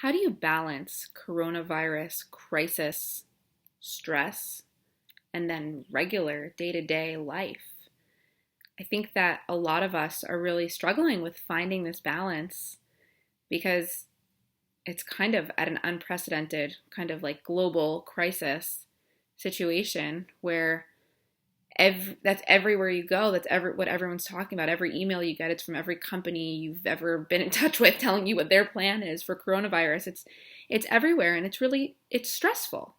How do you balance coronavirus crisis stress and then regular day to day life? I think that a lot of us are really struggling with finding this balance because it's kind of at an unprecedented, kind of like global crisis situation where that's everywhere you go. That's what everyone's talking about. Every email you get, it's from every company you've ever been in touch with, telling you what their plan is for coronavirus. It's everywhere, and it's stressful.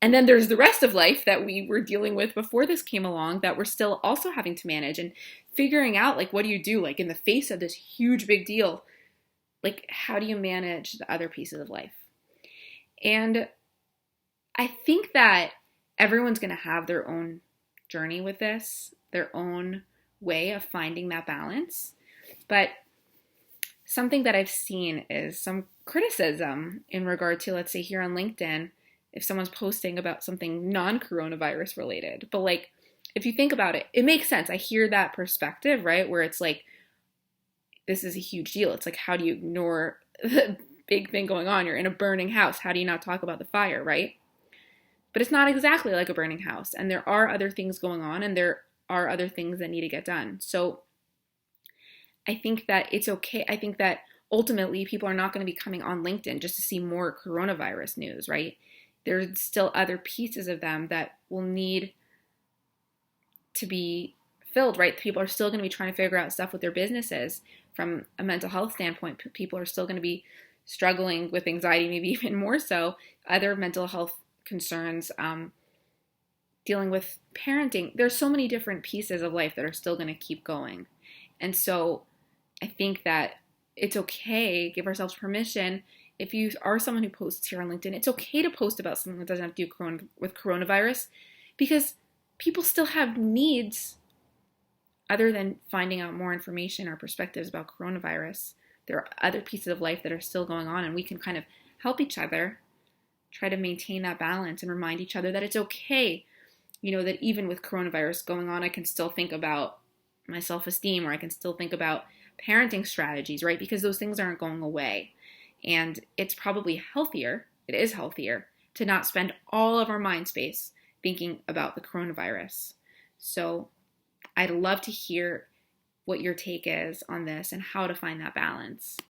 And then there's the rest of life that we were dealing with before this came along that we're still also having to manage and figuring out, like, what do you do, like, in the face of this huge big deal? Like, how do you manage the other pieces of life? And I think that everyone's going to have their own journey with this, their own way of finding that balance. But something that I've seen is some criticism in regard to, let's say, here on LinkedIn, if someone's posting about something non-coronavirus related. But like, if you think about it, it makes sense. I hear that perspective, right? Where it's like, this is a huge deal. It's like, how do you ignore the big thing going on? You're in a burning house. How do you not talk about the fire, right? But it's not exactly like a burning house. And there are other things going on, and there are other things that need to get done. So I think that it's okay. I think that ultimately people are not going to be coming on LinkedIn just to see more coronavirus news, right? There's still other pieces of them that will need to be filled, right? People are still going to be trying to figure out stuff with their businesses. From a mental health standpoint, people are still going to be struggling with anxiety, maybe even more so, other mental health concerns, dealing with parenting. There's so many different pieces of life that are still going to keep going. And so I think that it's okay, give ourselves permission. If you are someone who posts here on LinkedIn, it's okay to post about something that doesn't have to do with coronavirus, because people still have needs other than finding out more information or perspectives about coronavirus. There are other pieces of life that are still going on, and we can kind of help each other try to maintain that balance and remind each other that it's okay, that even with coronavirus going on, I can still think about my self-esteem, or I can still think about parenting strategies, right? Because those things aren't going away. And it's probably healthier, it is healthier, to not spend all of our mind space thinking about the coronavirus. So I'd love to hear what your take is on this and how to find that balance.